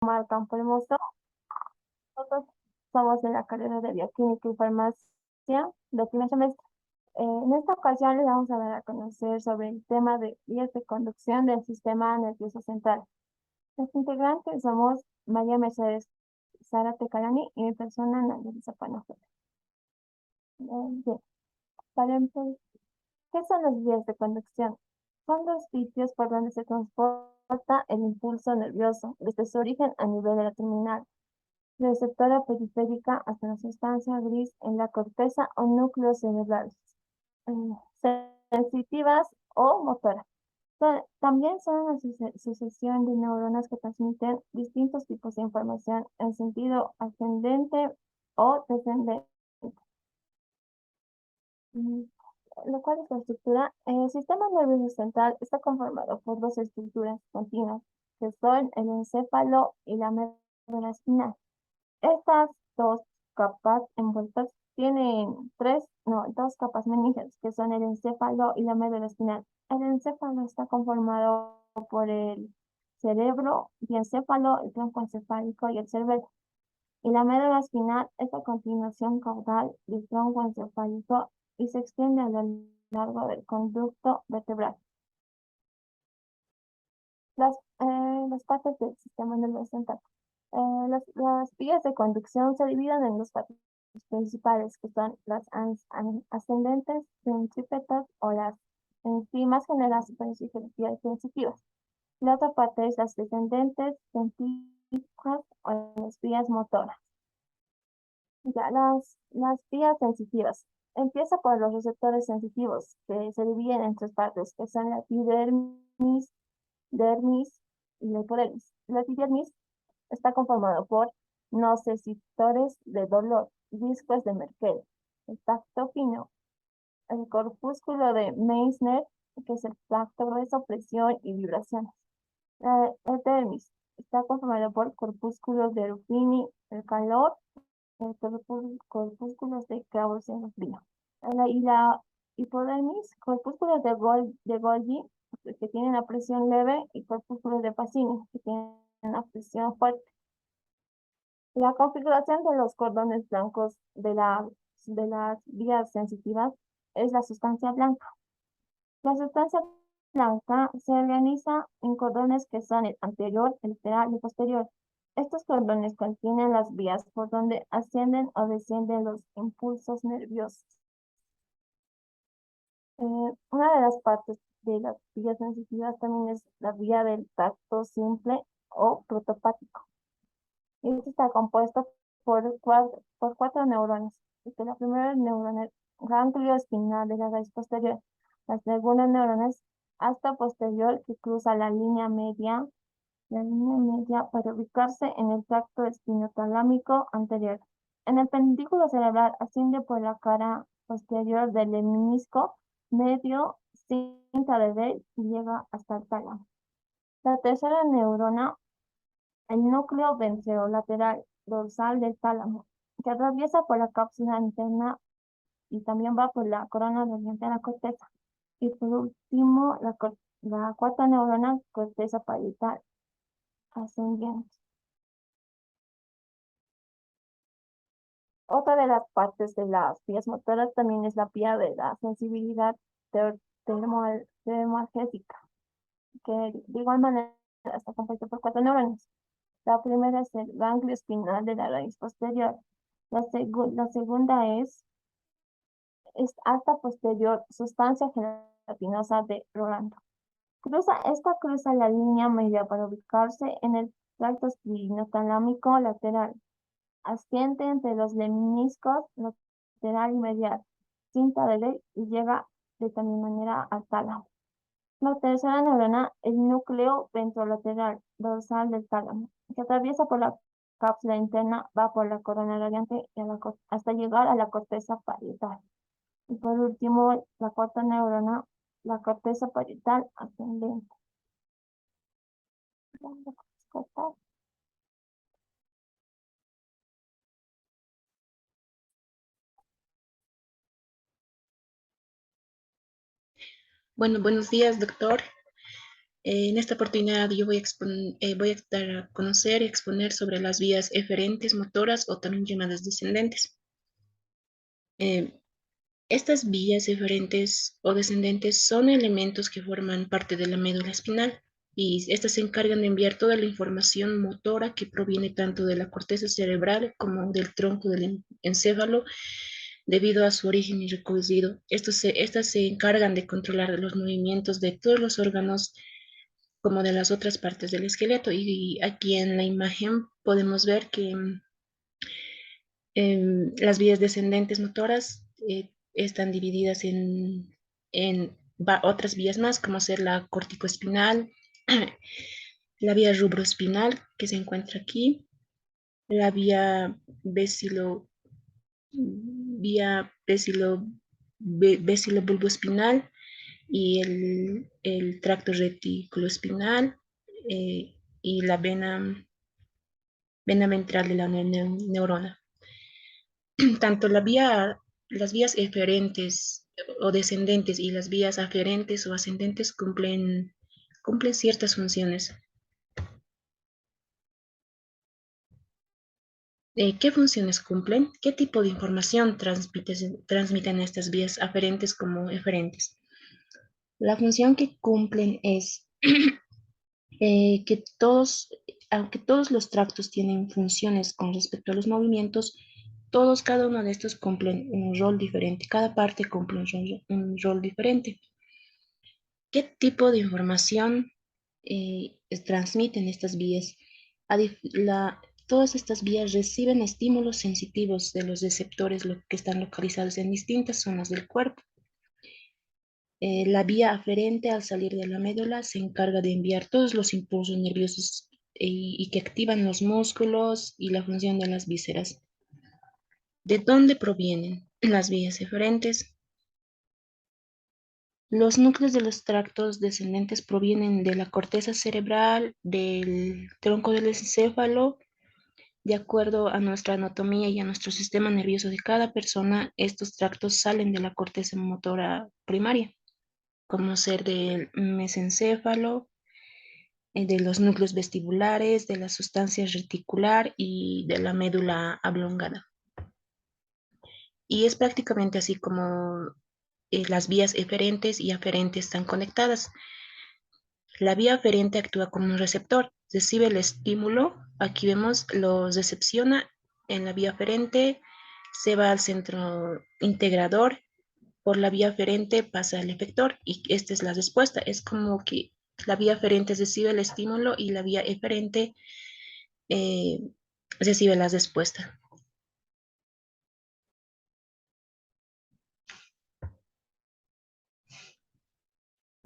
Omar Campo Hermoso. Nosotros somos de la carrera de Bioquímica y Farmacia de primer semestre. En esta ocasión les vamos a dar a conocer sobre el tema de vías de conducción del sistema nervioso central. Los integrantes somos María Mercedes Zárate Calani y mi persona, Nayeli Zapanojo. Bien, para empezar, ¿qué son las vías de conducción? Son los sitios por donde se transporta el impulso nervioso desde su origen a nivel de la terminal receptora periférica hasta la sustancia gris en la corteza o núcleos cerebrales, sensitivas o motoras. También son una sucesión de neuronas que transmiten distintos tipos de información en sentido ascendente o descendente. Mm, Lo cual es la estructura. El sistema nervioso central está conformado por dos estructuras continuas, que son el encéfalo y la médula espinal. Estas dos capas envueltas tienen dos capas meninges, que son el encéfalo y la médula espinal. El encéfalo está conformado por el cerebro, diencéfalo, el tronco encefálico y el cerebelo. Y la médula espinal es la continuación caudal del tronco encefálico y se extiende a lo largo del conducto vertebral. Las partes del sistema nervioso central. Las vías de conducción se dividen en dos partes principales, que son las ascendentes, centrípetas o las enzimas generales superficiales sensitivas. La otra parte es las descendentes, centrífugas o las vías motoras. Ya las vías sensitivas. Empieza por los receptores sensitivos, que se dividen en tres partes, que son la epidermis, dermis y la hipodermis. La epidermis está conformado por nociceptores de dolor, discos de Merkel, el tacto fino, el corpúsculo de Meissner, que es el tacto grueso, presión y vibraciones. El dermis está conformado por corpúsculos de Ruffini, el calor, corpúsculos de Krauss en frío. Y la hipodermis, corpúsculos de Golgi, que tienen la presión leve, y corpúsculos de Pacini, que tienen la presión fuerte. La configuración de los cordones blancos de las vías sensitivas es la sustancia blanca. La sustancia blanca se organiza en cordones que son el anterior, el lateral y posterior. Estos cordones contienen las vías por donde ascienden o descienden los impulsos nerviosos. Una de las partes de las vías sensitivas también es la vía del tacto simple o protopático. Este está compuesto por cuatro neuronas. La primera neurona es ganglio espinal de la raíz posterior. La segunda neurona es asta posterior, que cruza la línea media para ubicarse en el tracto espinotalámico anterior. En el pendículo cerebral asciende por la cara posterior del menisco medio, cinta de Bell, y llega hasta el tálamo. La tercera neurona, el núcleo ventrolateral dorsal del tálamo, que atraviesa por la cápsula interna y también va por la corona radiante de la corteza. Y por último, la cuarta neurona, corteza parietal ascendiente. Otra de las partes de las vías motoras también es la vía de la sensibilidad termoalgésica, que de igual manera está compuesta por cuatro neuronas. La primera es el ganglio espinal de la raíz posterior. La segunda es alta posterior, sustancia gelatinosa de Rolando. Cruza la línea media para ubicarse en el tracto espinotalámico lateral. Asciende entre los lemniscos lateral y medial, cinta de ley, y llega de tal manera al tálamo. La tercera neurona, el núcleo ventrolateral dorsal del tálamo, que atraviesa por la cápsula interna, va por la corona radiante y hasta llegar a la corteza parietal. Y por último, la cuarta neurona, la corteza parietal ascendente. Bueno, buenos días, doctor. En esta oportunidad yo voy a dar a conocer y exponer sobre las vías eferentes motoras o también llamadas descendentes. Eh, Estas vías eferentes o descendentes son elementos que forman parte de la médula espinal y estas se encargan de enviar toda la información motora que proviene tanto de la corteza cerebral como del tronco del encéfalo debido a su origen y recorrido. Estas se encargan de controlar los movimientos de todos los órganos como de las otras partes del esqueleto. Y aquí en la imagen podemos ver que las vías descendentes motoras están divididas en otras vías más, como ser la corticoespinal, la vía rubroespinal, que se encuentra aquí, la vía vesilo-bulboespinal y el tracto reticuloespinal y la vena ventral de la neurona. Tanto las vías eferentes o descendentes y las vías aferentes o ascendentes cumplen ciertas funciones. ¿Qué funciones cumplen? ¿Qué tipo de información transmiten estas vías aferentes como eferentes? La función que cumplen es que aunque todos los tractos tienen funciones con respecto a los movimientos, cada uno de estos cumplen un rol diferente, cada parte cumple un rol diferente. ¿Qué tipo de información transmiten estas vías? Todas estas vías reciben estímulos sensitivos de los receptores que están localizados en distintas zonas del cuerpo. La vía aferente al salir de la médula se encarga de enviar todos los impulsos nerviosos y que activan los músculos y la función de las vísceras. ¿De dónde provienen las vías eferentes? Los núcleos de los tractos descendentes provienen de la corteza cerebral, del tronco del encéfalo. De acuerdo a nuestra anatomía y a nuestro sistema nervioso de cada persona, estos tractos salen de la corteza motora primaria, como ser del mesencéfalo, de los núcleos vestibulares, de la sustancia reticular y de la médula oblongada. Y es prácticamente así como las vías eferentes y aferentes están conectadas. La vía aferente actúa como un receptor, recibe el estímulo, aquí vemos, lo recepciona en la vía aferente, se va al centro integrador, por la vía aferente pasa al efector y esta es la respuesta. Es como que la vía aferente recibe el estímulo y la vía eferente eh, recibe la respuesta.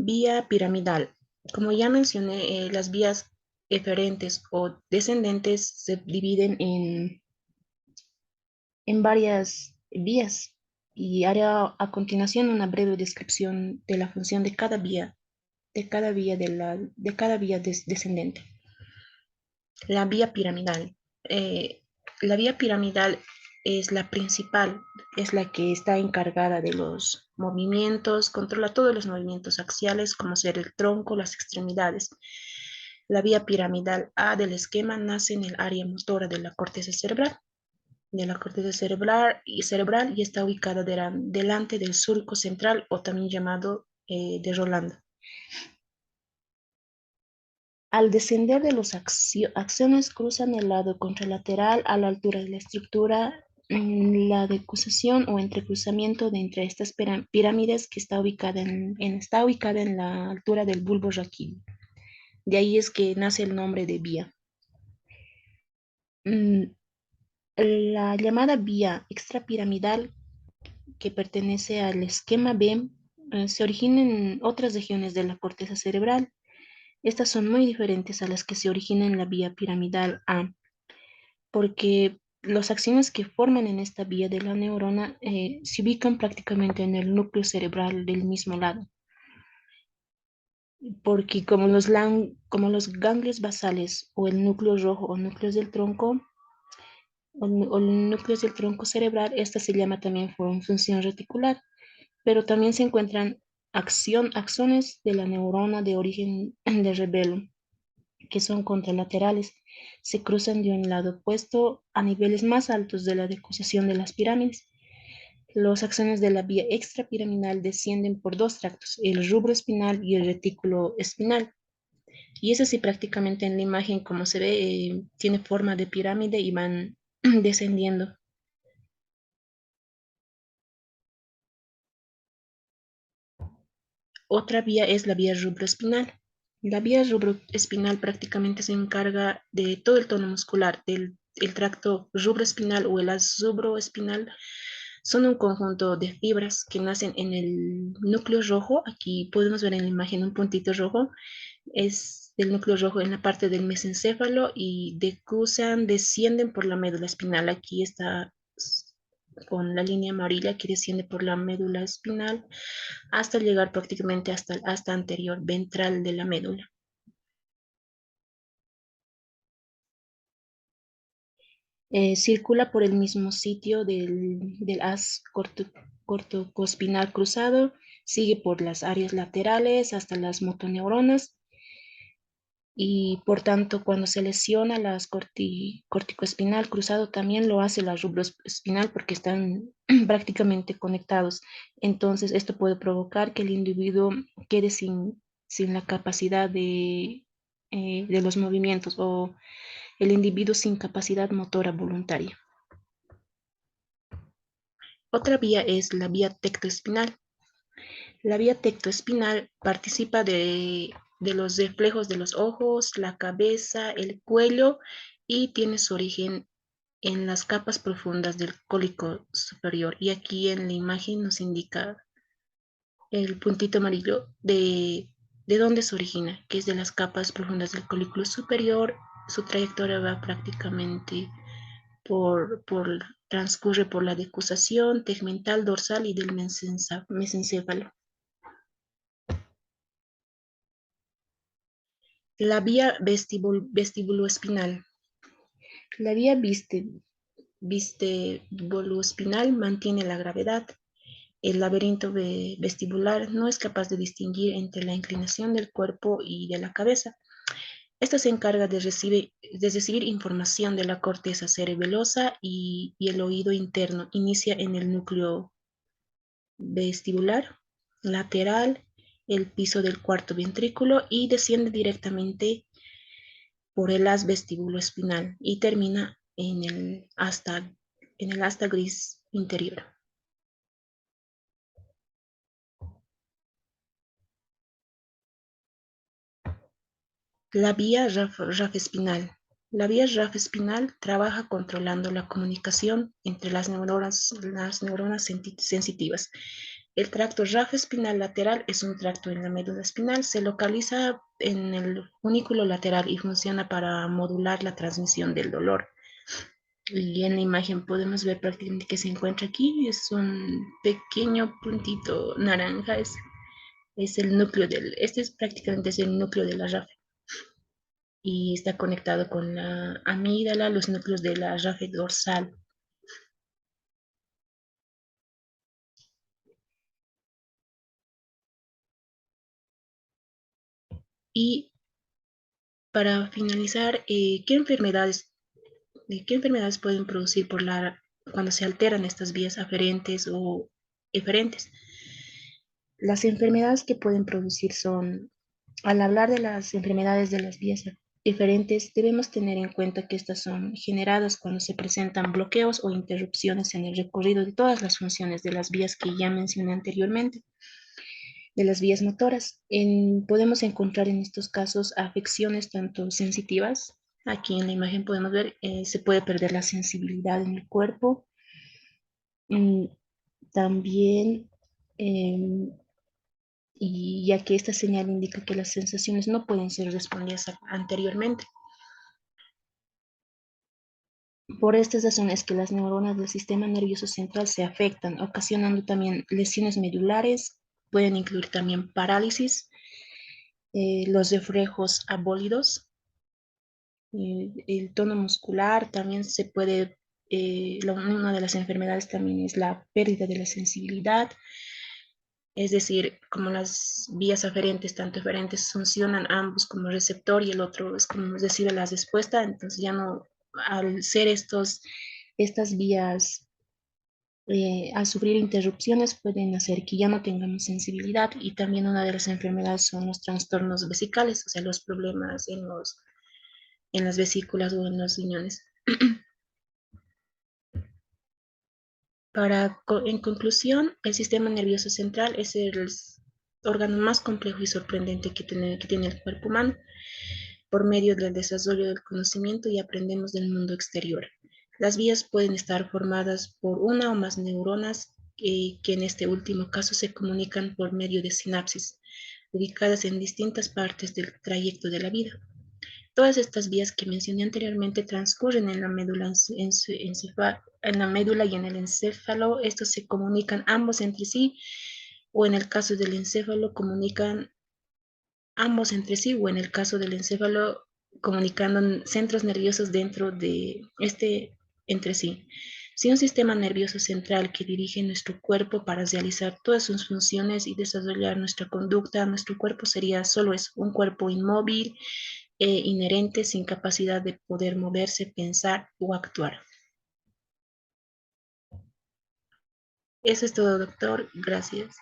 Vía piramidal. Como ya mencioné, las vías eferentes o descendentes se dividen en varias vías y haré a continuación una breve descripción de la función de cada vía descendente. La vía piramidal. Eh, la vía piramidal es la principal, es la que está encargada de los movimientos, controla todos los movimientos axiales, como ser el tronco, las extremidades. La vía piramidal A del esquema nace en el área motora de la corteza cerebral y está ubicada delante del surco central o también llamado de Rolando. Al descender de los axones cruzan el lado contralateral a la altura de la estructura, la decusación o entrecruzamiento de entre estas pirámides que está ubicada en la altura del bulbo raquídeo. De ahí es que nace el nombre de vía. La llamada vía extrapiramidal, que pertenece al esquema B, se origina en otras regiones de la corteza cerebral. Estas son muy diferentes a las que se originan en la vía piramidal A, porque los axiones que forman en esta vía de la neurona se ubican prácticamente en el núcleo cerebral del mismo lado, porque como los ganglios basales o el núcleo rojo o núcleos del tronco o núcleos del tronco cerebral, esta se llama también función reticular, pero también se encuentran axones de la neurona de origen de rebelo, que son contralaterales, se cruzan de un lado opuesto a niveles más altos de la decusación de las pirámides. Los axones de la vía extrapiramidal descienden por dos tractos, el rubro espinal y el retículo espinal. Y es así prácticamente en la imagen, como se ve, tiene forma de pirámide y van descendiendo. Otra vía es la vía rubroespinal. La vía rubroespinal prácticamente se encarga de todo el tono muscular del el tracto rubroespinal o el subroespinal. Son un conjunto de fibras que nacen en el núcleo rojo. Aquí podemos ver en la imagen un puntito rojo. Es el núcleo rojo en la parte del mesencéfalo y decursan, descienden por la médula espinal. Aquí está con la línea amarilla que desciende por la médula espinal hasta llegar prácticamente hasta anterior ventral de la médula. Circula por el mismo sitio del haz corticoespinal cruzado, sigue por las áreas laterales hasta las motoneuronas y por tanto cuando se lesiona las corticoespinal cruzado también lo hace la rubroespinal porque están prácticamente conectados. Entonces esto puede provocar que el individuo quede sin la capacidad de los movimientos o el individuo sin capacidad motora voluntaria. Otra vía es la vía tectoespinal. La vía tectoespinal participa de los reflejos de los ojos, la cabeza, el cuello y tiene su origen en las capas profundas del cólico superior. Y aquí en la imagen nos indica el puntito amarillo de dónde se origina, que es de las capas profundas del colículo superior. Su trayectoria va prácticamente transcurre por la decusación tegmental, dorsal y del mesencéfalo. La vía vestibuloespinal. La vía vestibuloespinal mantiene la gravedad. El laberinto vestibular no es capaz de distinguir entre la inclinación del cuerpo y de la cabeza. Esta se encarga de recibir información de la corteza cerebelosa y el oído interno. Inicia en el núcleo vestibular, lateral, el piso del cuarto ventrículo y desciende directamente por el haz vestibuloespinal y termina en el asta gris interior. La vía RAF-espinal. La vía RAF-espinal trabaja controlando la comunicación entre las neuronas sensitivas. El tracto RAF-espinal lateral es un tracto en la médula espinal, se localiza en el funículo lateral y funciona para modular la transmisión del dolor. Y en la imagen podemos ver prácticamente que se encuentra aquí, es un pequeño puntito naranja, es el núcleo este es prácticamente es el núcleo de la RAF y está conectado con la amígdala, los núcleos de la RAF dorsal. Y para finalizar, qué enfermedades pueden producir cuando se alteran estas vías aferentes o eferentes? Las enfermedades que pueden producir son, al hablar de las enfermedades de las vías diferentes, debemos tener en cuenta que estas son generadas cuando se presentan bloqueos o interrupciones en el recorrido de todas las funciones de las vías que ya mencioné anteriormente, de las vías motoras. Podemos encontrar en estos casos afecciones tanto sensitivas. Aquí en la imagen podemos ver, se puede perder la sensibilidad en el cuerpo. Mm, También y ya que esta señal indica que las sensaciones no pueden ser respondidas anteriormente. Por estas razones que las neuronas del sistema nervioso central se afectan, ocasionando también lesiones medulares, pueden incluir también parálisis, los reflejos abólidos, el tono muscular, también se puede, una de las enfermedades también es la pérdida de la sensibilidad, Es decir, como las vías aferentes, tanto eferentes, funcionan ambos como receptor y el otro es como recibe la respuesta, entonces ya no, al ser estas vías, al sufrir interrupciones, pueden hacer que ya no tengamos sensibilidad y también una de las enfermedades son los trastornos vesicales, o sea, los problemas en las vesículas o en los riñones. En conclusión, el sistema nervioso central es el órgano más complejo y sorprendente que tiene el cuerpo humano. Por medio del desarrollo del conocimiento y aprendemos del mundo exterior. Las vías pueden estar formadas por una o más neuronas que en este último caso se comunican por medio de sinapsis, ubicadas en distintas partes del trayecto de la vida. Todas estas vías que mencioné anteriormente transcurren en la médula, en la médula y en el encéfalo. Estos se comunican ambos entre sí, o en el caso del encéfalo comunican ambos entre sí, o en el caso del encéfalo comunicando centros nerviosos dentro de este entre sí. Si un sistema nervioso central que dirige nuestro cuerpo para realizar todas sus funciones y desarrollar nuestra conducta, nuestro cuerpo sería solo eso, un cuerpo inmóvil, inherente, sin capacidad de poder moverse, pensar o actuar. Eso es todo, doctor. Gracias.